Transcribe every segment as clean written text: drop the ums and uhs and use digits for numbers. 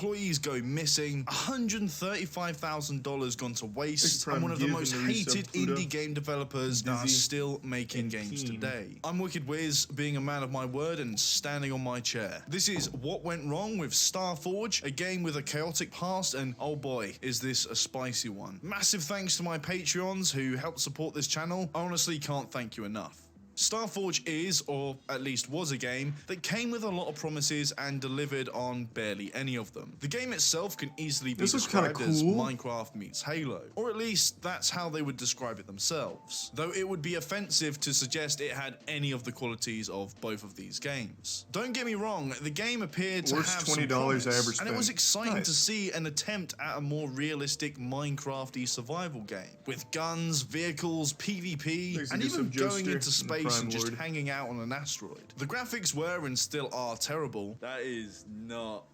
employees go missing, $135,000 gone to waste, and one of the most hated indie game developers that are still making games today. I'm Wicked Wiz, being a man of my word and standing on my chair. This is what went wrong with Starforge, a game with a chaotic past, and oh boy, is this a spicy one. Massive thanks to my Patreons who helped support this channel. I honestly can't thank you enough. Starforge is, or at least was, a game that came with a lot of promises and delivered on barely any of them. The game itself can easily be described as Minecraft meets Halo, or at least that's how they would describe it themselves, though it would be offensive to suggest it had any of the qualities of both of these games. Don't get me wrong, the game appeared to have some promise, and it was exciting to see an attempt at a more realistic Minecrafty survival game, with guns, vehicles, PvP, and even going into space and just hanging out on an asteroid. The graphics were and still are terrible. That is not...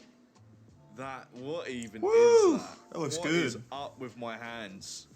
what even is that? That looks good. What is up with my hands?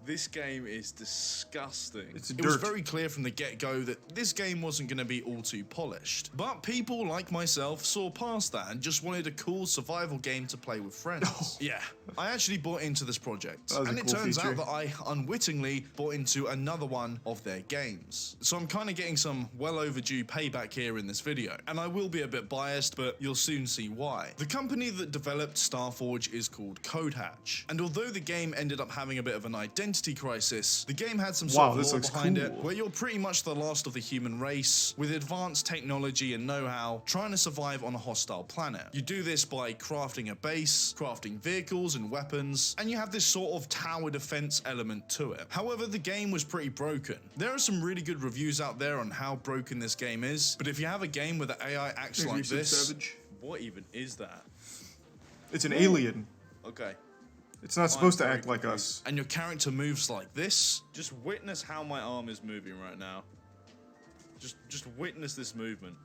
This game is disgusting. It was very clear from the get-go that this game wasn't going to be all too polished. But people like myself saw past that and just wanted a cool survival game to play with friends. Yeah, I actually bought into this project. And it turns out that I unwittingly bought into another one of their games. So I'm kind of getting some well overdue payback here in this video. And I will be a bit biased, but you'll soon see why. The company that developed Starforge is called CodeHatch. And although the game ended up having a bit of an identity crisis, the game had some sort of lore behind it, where you're pretty much the last of the human race, with advanced technology and know-how, trying to survive on a hostile planet. You do this by crafting a base, crafting vehicles and weapons, and you have this sort of tower defense element to it. However, the game was pretty broken. There are some really good reviews out there on how broken this game is, but if you have a game where the AI acts like this, what even is that? It's an alien. Okay. It's not supposed to act like us. And your character moves like this. Just witness how my arm is moving right now. Just witness this movement.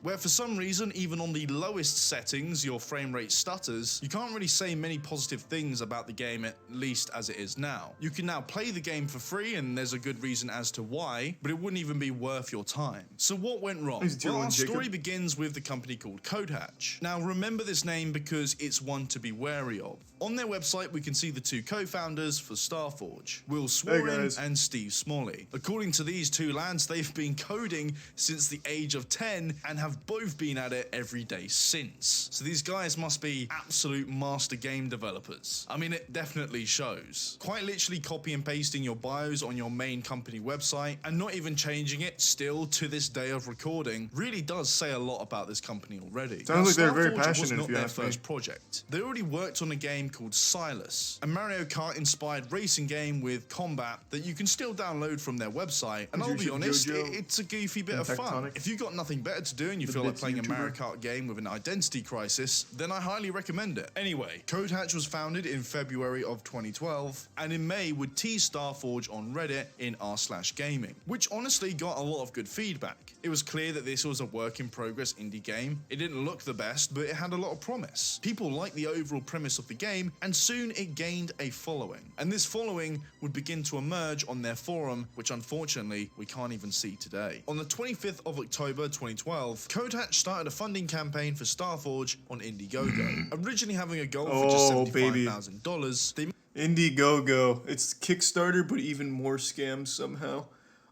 Where for some reason, even on the lowest settings, your frame rate stutters, you can't really say many positive things about the game, at least as it is now. You can now play the game for free, and there's a good reason as to why, but it wouldn't even be worth your time. So what went wrong? Well, our story begins with the company called CodeHatch. Now remember this name because it's one to be wary of. On their website, we can see the two co-founders for Starforge, Will Swarin and Steve Smalley. According to these two lads, they've been coding since the age of 10 and have both been at it every day since. So these guys must be absolute master game developers. I mean, it definitely shows. Quite literally copy and pasting your bios on your main company website and not even changing it still to this day of recording really does say a lot about this company already. Sounds like they're very passionate. Was not their first project. They already worked on a game called Silas, a Mario Kart inspired racing game with combat that you can still download from their website. And I'll be honest, it's a goofy bit of fun. If you've got nothing better to do and you feel like playing a Mario Kart game with an identity crisis, then I highly recommend it. Anyway, CodeHatch was founded in February of 2012, and in May would tease Starforge on Reddit in r/gaming, which honestly got a lot of good feedback. It was clear that this was a work in progress indie game. It didn't look the best, but it had a lot of promise. People liked the overall premise of the game, and soon it gained a following. And this following would begin to emerge on their forum, which unfortunately we can't even see today. On the 25th of October 2012, CodeHatch started a funding campaign for Starforge on Indiegogo. Originally having a goal for just $75,000, they... Indiegogo. It's Kickstarter, but even more scams somehow.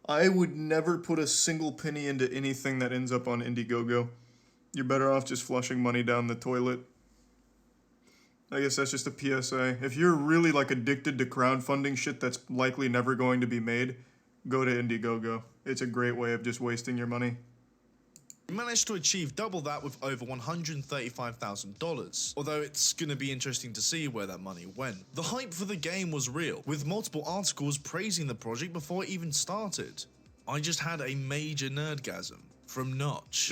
I would never put a single penny into anything that ends up on Indiegogo. You're better off just flushing money down the toilet. I guess that's just a PSA. If you're really like addicted to crowdfunding shit that's likely never going to be made, go to Indiegogo. It's a great way of just wasting your money. Managed to achieve double that with over $135,000, although it's gonna be interesting to see where that money went. The hype for the game was real, with multiple articles praising the project before it even started. I just had a major nerdgasm. From Notch.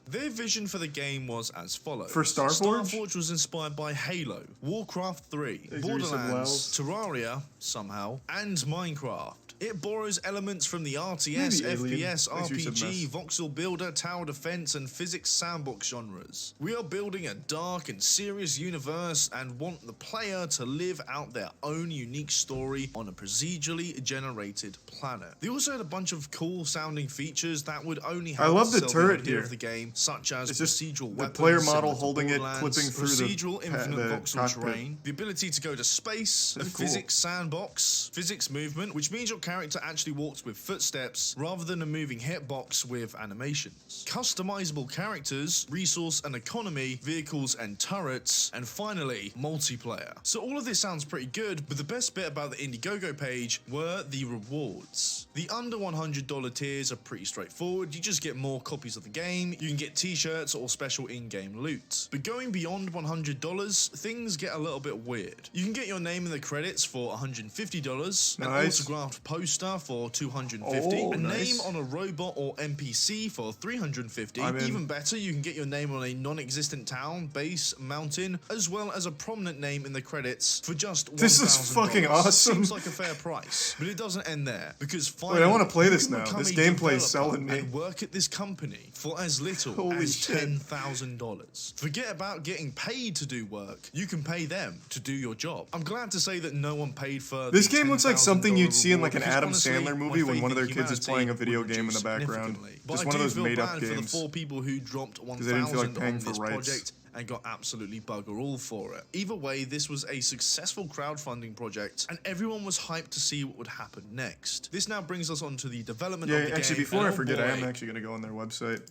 Their vision for the game was as follows. For Starforge? Starforge was inspired by Halo, Warcraft 3, Borderlands, Terraria, somehow, and Minecraft. It borrows elements from the RTS, FPS, RPG, voxel builder, tower defense, and physics sandbox genres. We are building a dark and serious universe and want the player to live out their own unique story on a procedurally generated planet. They also had a bunch of cool sounding features that would only help I love the sell turret the idea here of the game, such as procedural weapons, the player model similar to holding it, Borderlands, clipping through procedural infinite the voxel cockpit. terrain, the ability to go to space, a physics sandbox, physics movement, which means your character actually walks with footsteps rather than a moving hitbox with animations, customizable characters, resource and economy, vehicles and turrets, and finally, multiplayer. So all of this sounds pretty good, but the best bit about the Indiegogo page were the rewards. The under $100 tiers are pretty straightforward. You just get more copies of the game, you can get t-shirts or special in-game loot. But going beyond $100, things get a little bit weird. You can get your name in the credits for $150, an autographed poster for $250, a name on a robot or NPC for $350. Even better, you can get your name on a non-existent town, base, mountain, as well as a prominent name in the credits for just $1,000. This is fucking awesome. Seems like a fair price, but it doesn't end there, because finally, I want to play this now. become This a gameplay's developer selling me. and work at this company for as little as $10,000. Forget about getting paid to do work. You can pay them to do your job. I'm glad to say that no one paid for this game. Looks like something you'd see in like an because Adam honestly, Sandler movie my when one of their faith kids in is playing a video humanity game in the would reduce background. significantly. Just But one I of do those feel made-up bad for the games. 4 people who dropped they didn't feel like $1,000 paying on for this rights. project and got absolutely bugger all for it. Either way, this was a successful crowdfunding project, and everyone was hyped to see what would happen next. This now brings us on to the development of the game. Actually, before I forget, I am actually going to go on their website.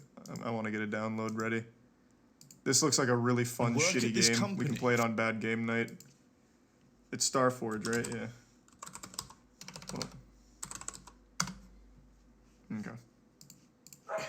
I want to get a download ready. This looks like a really fun, shitty game. We can play it on bad game night. It's Starforge, right? Yeah. Well. Okay.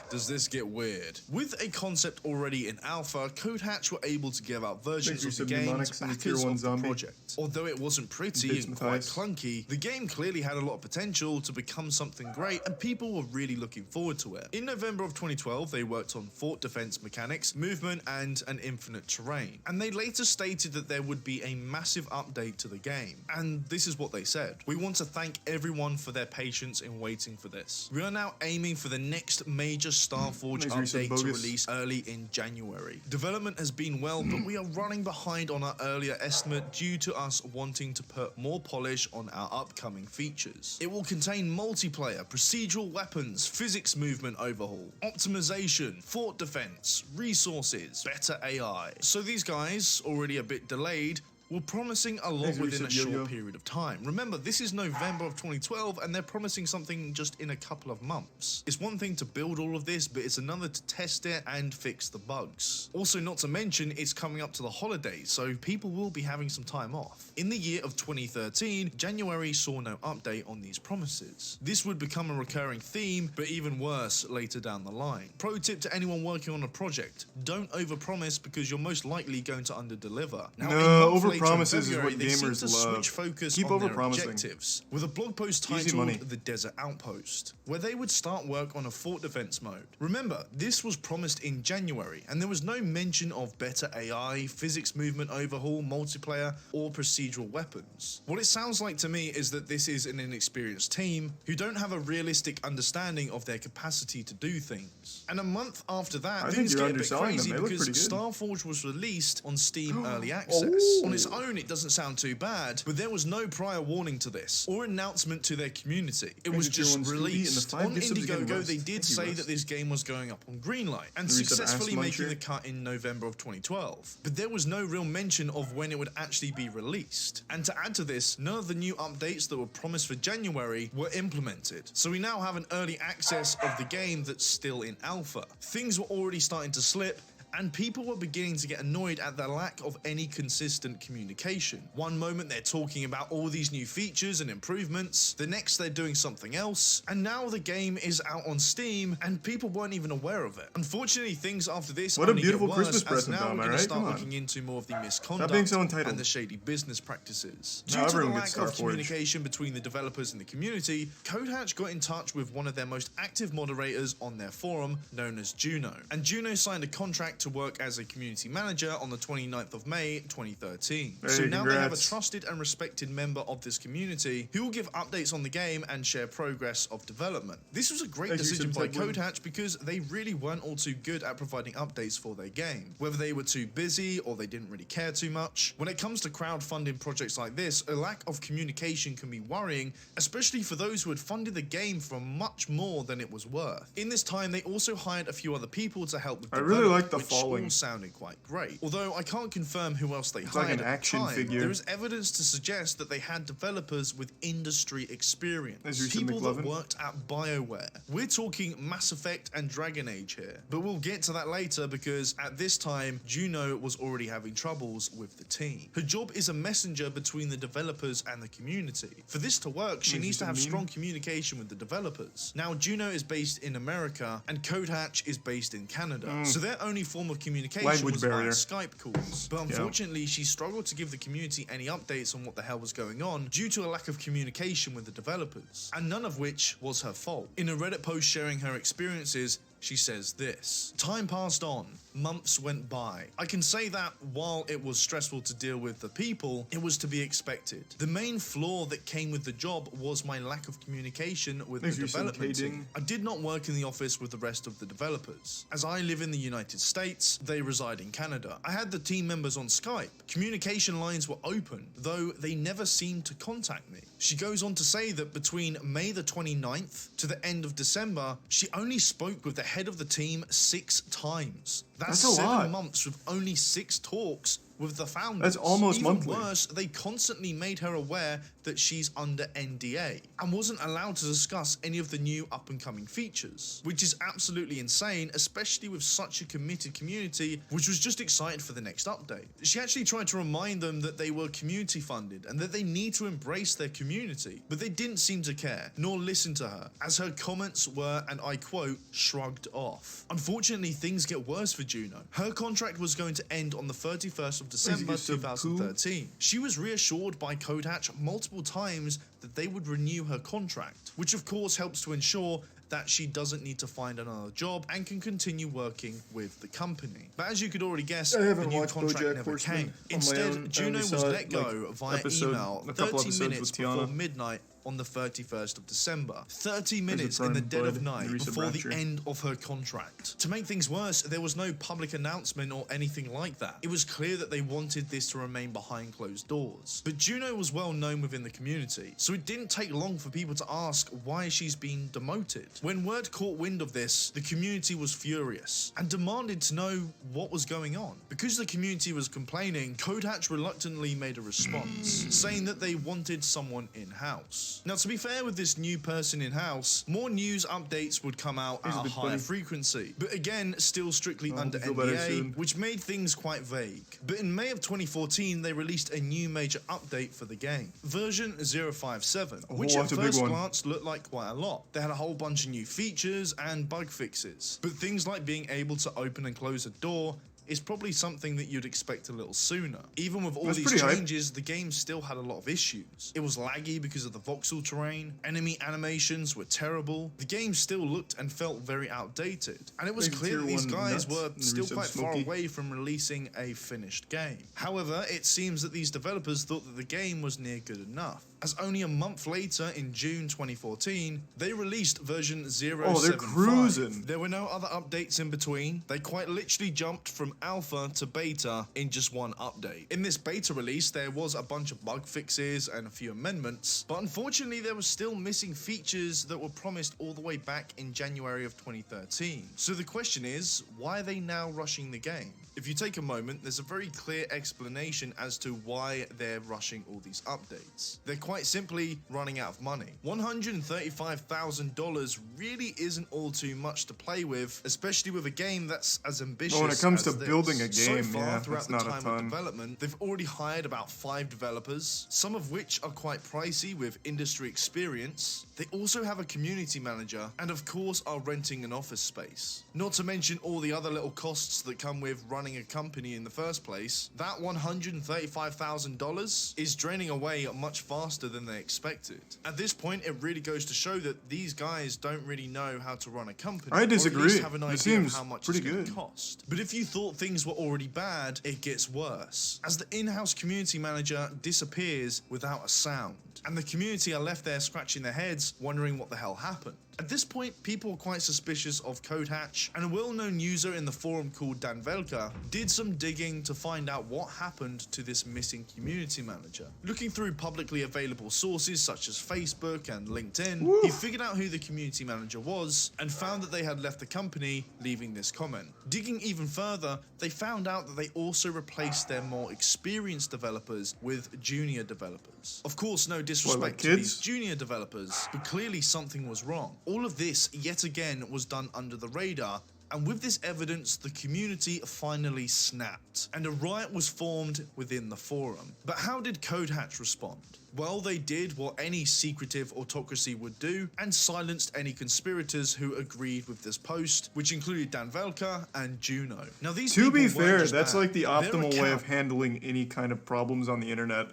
Does this get weird? With a concept already in alpha, Codehatch were able to give out versions of the game to backers of the project. Although it wasn't pretty and quite clunky, the game clearly had a lot of potential to become something great, and people were really looking forward to it. In November of 2012, they worked on fort defense mechanics, movement, and an infinite terrain. And they later stated that there would be a massive update to the game. And this is what they said: "We want to thank everyone for their patience in waiting for this. We are now aiming for the next major Starforge update to release early in January. Development has been well, but we are running behind on our earlier estimate due to us wanting to put more polish on our upcoming features. It will contain multiplayer, procedural weapons, physics movement overhaul, optimization, fort defense, resources, better AI." So these guys, already a bit delayed, were promising a lot within a short period of time. Remember, this is November of 2012, and they're promising something just in a couple of months. It's one thing to build all of this, but it's another to test it and fix the bugs. Also, not to mention, it's coming up to the holidays, so people will be having some time off. In the year of 2013, January saw no update on these promises. This would become a recurring theme, but even worse later down the line. Pro tip to anyone working on a project: don't overpromise, because you're most likely going to underdeliver. Now, promises is what they seem gamers to love. switch focus Keep on their overpromising. objectives, with a blog post titled "The Desert Outpost," where they would start work on a fort defense mode. Remember, this was promised in January, and there was no mention of better AI, physics movement overhaul, multiplayer, or procedural weapons. What it sounds like to me is that this is an inexperienced team who don't have a realistic understanding of their capacity to do things. And a month after that, things get a bit crazy because Starforge was released on Steam Early Access. On its own, it doesn't sound too bad, but there was no prior warning to this or announcement to their community. It was just released. On Indiegogo, they did say that this game was going up on Greenlight and successfully making the cut in November of 2012. But there was no real mention of when it would actually be released. And to add to this, none of the new updates that were promised for January were implemented. So we now have an early access of the game that's still in alpha. Things were already starting to slip, and people were beginning to get annoyed at the lack of any consistent communication. One moment they're talking about all these new features and improvements, the next they're doing something else, and now the game is out on Steam and people weren't even aware of it. Unfortunately, things after this only get worse, as now we're going to start looking into more of the misconduct and the shady business practices. Due to the lack of communication between the developers and the community, Codehatch got in touch with one of their most active moderators on their forum, known as Juno, and Juno signed a contract to work as a community manager on the 29th of May 2013. Hey, so now they have a congrats. trusted and respected member of this community who will give updates on the game and share progress of development. This was a great decision by CodeHatch because they really weren't all too good at providing updates for their game. Whether they were too busy or they didn't really care too much. When it comes to crowdfunding projects like this, a lack of communication can be worrying, especially for those who had funded the game for much more than it was worth. In this time, they also hired a few other people to help with development, really like the which falling. all sounded quite great. Although I can't confirm who else they It's hired like an at action the time, figure. there is evidence to suggest that they had developers with industry experience. As you said, People that McLovin. worked at BioWare. We're talking Mass Effect and Dragon Age here, but we'll get to that later because at this time, Juno was already having troubles with the team. Her job is a messenger between the developers and the community. For this to work, she needs to have strong communication with the developers. Now, Juno is based in America and CodeHatch is based in Canada, so their only form of communication Language was barrier. via Skype calls. But unfortunately, she struggled to give the community any updates on what the hell was going on due to a lack of communication with the developers, and none of which was her fault. In a Reddit post sharing her experiences, she says this: "Time passed on, months went by. I can say that while it was stressful to deal with the people, it was to be expected. The main flaw that came with the job was my lack of communication with the development team. I did not work in the office with the rest of the developers. As I live in the United States, they reside in Canada. I had the team members on Skype. Communication lines were open, though they never seemed to contact me." She goes on to say that between May the 29th to the end of December, she only spoke with the head of the team 6 times. That's a 7 lot. months with only 6 talks with the founders. That's almost Even monthly. worse, they constantly made her aware that she's under NDA and wasn't allowed to discuss any of the new up-and-coming features, which is absolutely insane, especially with such a committed community which was just excited for the next update. She actually tried to remind them that they were community funded and that they need to embrace their community, but they didn't seem to care nor listen to her, as her comments were, and I quote, shrugged off. Unfortunately, things get worse for Juno. Her contract was going to end on the 31st of December 2013. She was reassured by CodeHatch multiple times that they would renew her contract, which of course helps to ensure that she doesn't need to find another job and can continue working with the company. But as you could already guess, the new contract never came. Instead, Juno was let go via email 30 minutes before midnight on the 31st of December. 30 minutes in the dead of night before the end of her contract. To make things worse, there was no public announcement or anything like that. It was clear that they wanted this to remain behind closed doors. But Juno was well known within the community, so it didn't take long for people to ask why she's been demoted. When word caught wind of this, the community was furious and demanded to know what was going on. Because the community was complaining, CodeHatch reluctantly made a response, saying that they wanted someone in-house. Now, to be fair with this new person in-house, more news updates would come out at a higher frequency, but again, still strictly under NDA, which made things quite vague. But in May of 2014, they released a new major update for the game, version 057, which at first glance looked like quite a lot. They had a whole bunch of new features and bug fixes, but things like being able to open and close a door is probably something that you'd expect a little sooner. Even with all these changes, the game still had a lot of issues. It was laggy because of the voxel terrain, enemy animations were terrible, the game still looked and felt very outdated, and it was clear that these guys were still quite far away from releasing a finished game. However, it seems that these developers thought that the game was near good enough, as only a month later, in June 2014, they released version 075. Oh, they're cruising. There were no other updates in between. They quite literally jumped from alpha to beta in just one update. In this beta release, there was a bunch of bug fixes and a few amendments, but unfortunately there were still missing features that were promised all the way back in January of 2013. So the question is, why are they now rushing the game? If you take a moment, there's a very clear explanation as to why they're rushing all these updates. They're quite simply running out of money. $135,000 really isn't all too much to play with, especially with a game that's as ambitious as when it comes to this. building a game, so far, throughout the time of ton. development, they've already hired about 5 developers, some of which are quite pricey with industry experience. They also have a community manager, and of course are renting an office space. Not to mention all the other little costs that come with running a company in the first place. That $135,000 is draining away much faster faster than they expected. At this point, it really goes to show that these guys don't really know how to run a company. I disagree. Or at least have an It idea seems of how much pretty it's going good. to cost. But if you thought things were already bad, it gets worse, as the in-house community manager disappears without a sound, and the community are left there scratching their heads, wondering what the hell happened. At this point, people were quite suspicious of CodeHatch, and a well-known user in the forum called Danvelka did some digging to find out what happened to this missing community manager. Looking through publicly available sources such as Facebook and LinkedIn, he figured out who the community manager was and found that they had left the company, leaving this comment. Digging even further, they found out that they also replaced their more experienced developers with junior developers. Of course, no disrespect to these junior developers, but clearly something was wrong. All of this, yet again, was done under the radar, and with this evidence, the community finally snapped, and a riot was formed within the forum. But how did CodeHatch respond? Well, they did what any secretive autocracy would do, and silenced any conspirators who agreed with this post, which included Danvelka and Juno. Now, these To be people weren't fair, just that's bad. like the Their optimal way of account- handling any kind of problems on the internet.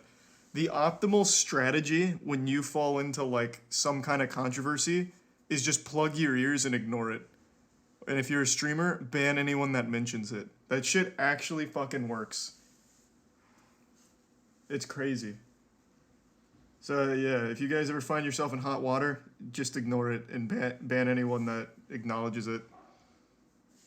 The optimal strategy when you fall into like some kind of controversy is just plug your ears and ignore it. And if you're a streamer, ban anyone that mentions it. That shit actually fucking works. It's crazy. So yeah, if you guys ever find yourself in hot water, just ignore it and ban anyone that acknowledges it.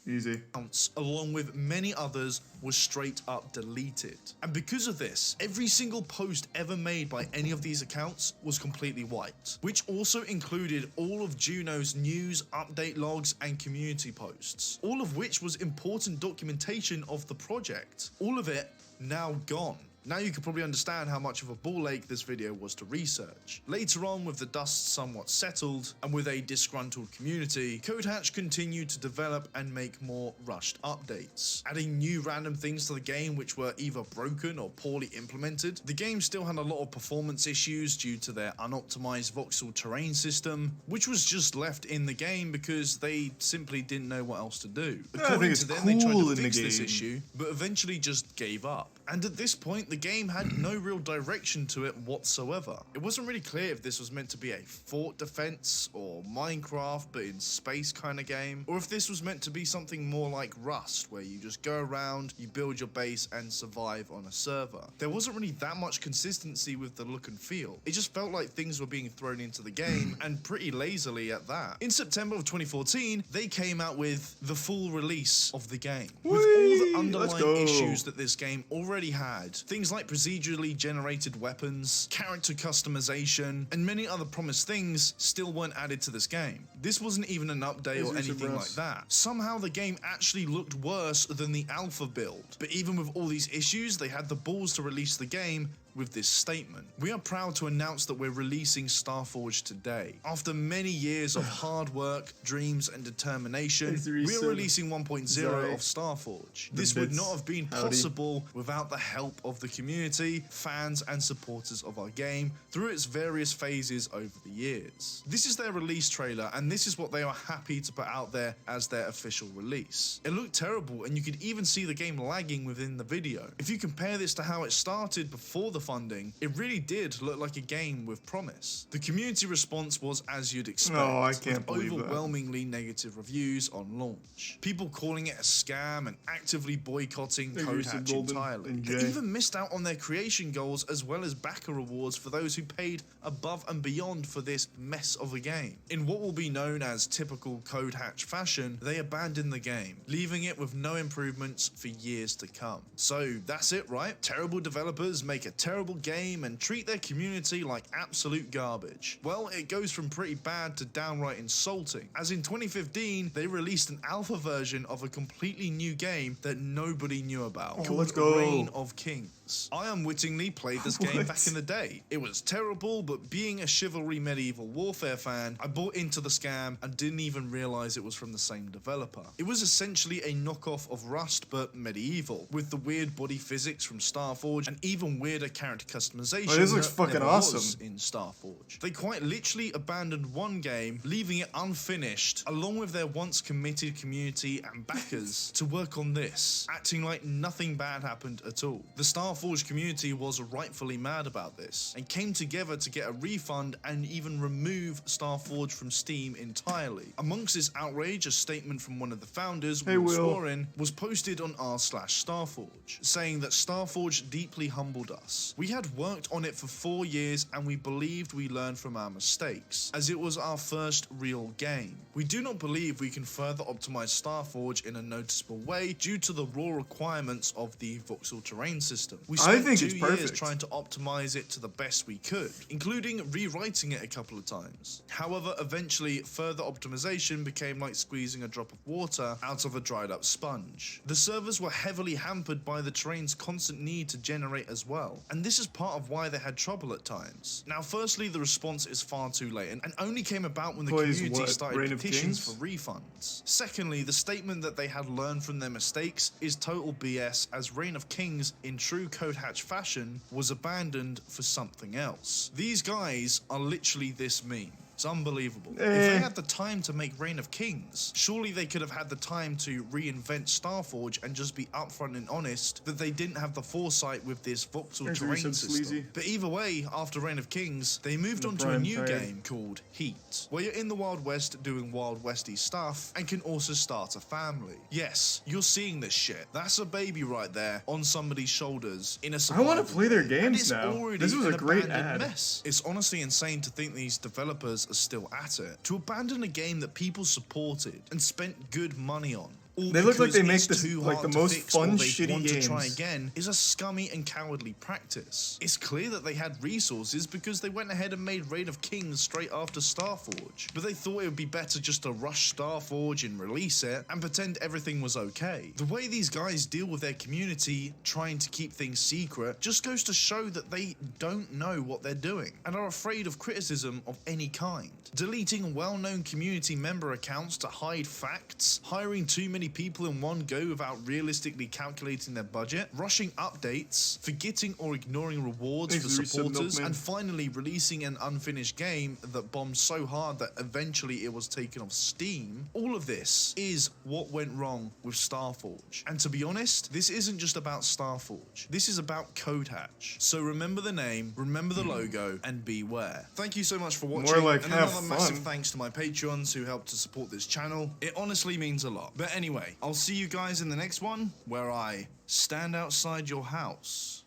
Easy. Accounts, along with many others, was straight up deleted. And because of this, every single post ever made by any of these accounts was completely wiped, which also included all of Juno's news, update logs, and community posts, all of which was important documentation of the project. All of it now gone. Now you can probably understand how much of a ball ache this video was to research. Later on, with the dust somewhat settled, and with a disgruntled community, CodeHatch continued to develop and make more rushed updates, adding new random things to the game which were either broken or poorly implemented. The game still had a lot of performance issues due to their unoptimized voxel terrain system, which was just left in the game because they simply didn't know what else to do. According to them, they tried to fix this issue, but eventually just gave up. And at this point, the game had no real direction to it whatsoever. It wasn't really clear if this was meant to be a fort defense or Minecraft but in space kind of game, or if this was meant to be something more like Rust, where you just go around, you build your base and survive on a server. There wasn't really that much consistency with the look and feel. It just felt like things were being thrown into the game, and pretty lazily at that. In September of 2014, they came out with the full release of the game, with all the underlying issues that this game already had. Things like procedurally generated weapons, character customization, and many other promised things still weren't added to this game. This wasn't even an update or anything like that. Somehow the game actually looked worse than the alpha build. But even with all these issues, they had the balls to release the game with this statement. We are proud to announce that we're releasing Starforge today. After many years of hard work, dreams, and determination, we are releasing 1.0 of Starforge. This would not have been possible without the help of the community, fans, and supporters of our game through its various phases over the years. This is their release trailer, and this is what they are happy to put out there as their official release. It looked terrible, and you could even see the game lagging within the video. If you compare this to how it started before the funding, it really did look like a game with promise. The community response was as you'd expect, with overwhelmingly negative reviews on launch. People calling it a scam and actively boycotting CodeHatch entirely. They even missed out on their creation goals as well as backer rewards for those who paid above and beyond for this mess of a game. In what will be known as typical CodeHatch fashion, they abandoned the game, leaving it with no improvements for years to come. So that's it, right? Terrible developers make a terrible game and treat their community like absolute garbage. Well, it goes from pretty bad to downright insulting, as in 2015 they released an alpha version of a completely new game that nobody knew about, called Reign of Kings. I unwittingly played this game back in the day. It was terrible, but being a chivalry medieval warfare fan, I bought into the scam and didn't even realize it was from the same developer. It was essentially a knockoff of Rust but medieval, with the weird body physics from Starforge and even weirder character customization this looks fucking awesome was in Starforge. They quite literally abandoned one game, leaving it unfinished, along with their once committed community and backers to work on this, acting like nothing bad happened at all. The Starforge Starforge community was rightfully mad about this and came together to get a refund and even remove Starforge from Steam entirely. Amongst this outrage, a statement from one of the founders, Will Swarin, was posted on r/Starforge, saying that Starforge deeply humbled us. We had worked on it for 4 years and we believed we learned from our mistakes, as it was our first real game. We do not believe we can further optimize Starforge in a noticeable way due to the raw requirements of the voxel terrain system. We spent 2 years trying to optimize it to the best we could, including rewriting it a couple of times. However, eventually further optimization became like squeezing a drop of water out of a dried up sponge. The servers were heavily hampered by the terrain's constant need to generate as well, and this is part of why they had trouble at times. Now, firstly, the response is far too late and only came about when the community started petitions for refunds. Secondly, the statement that they had learned from their mistakes is total BS, as Reign of Kings, in true Codehatch fashion, was abandoned for something else. These guys are literally this meme. It's unbelievable. If they had the time to make Reign of Kings, surely they could have had the time to reinvent Starforge and just be upfront and honest that they didn't have the foresight with this voxel terrain system. But either way, after Reign of Kings, they moved on to a new game called Heat, where you're in the Wild West doing Wild Westy stuff and can also start a family. Yes, you're seeing this shit. That's a baby right there on somebody's shoulders in a survival. I want to play their games now. This was a great ad. Mess. It's honestly insane to think these developers are still at it. To abandon a game that people supported and spent good money on, they look like they make this like the most fun, shitty games. To try again is a scummy and cowardly practice. It's clear that they had resources because they went ahead and made Reign of Kings straight after Starforge, but they thought it would be better just to rush Starforge and release it and pretend everything was okay. The way these guys deal with their community, trying to keep things secret, just goes to show that they don't know what they're doing and are afraid of criticism of any kind. Deleting well-known community member accounts to hide facts, hiring too many people in one go without realistically calculating their budget, rushing updates, forgetting or ignoring rewards for supporters, and finally releasing an unfinished game that bombed so hard that eventually it was taken off Steam. All of this is what went wrong with Starforge. And to be honest, this isn't just about Starforge. This is about Codehatch. So remember the name, remember the logo, and beware. Thank you so much for watching. And another massive thanks to my Patreons who helped to support this channel. It honestly means a lot. But anyway, I'll see you guys in the next one where I stand outside your house.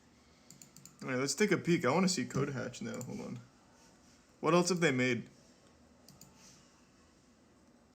Alright, let's take a peek. I want to see Codehatch now. Hold on. What else have they made?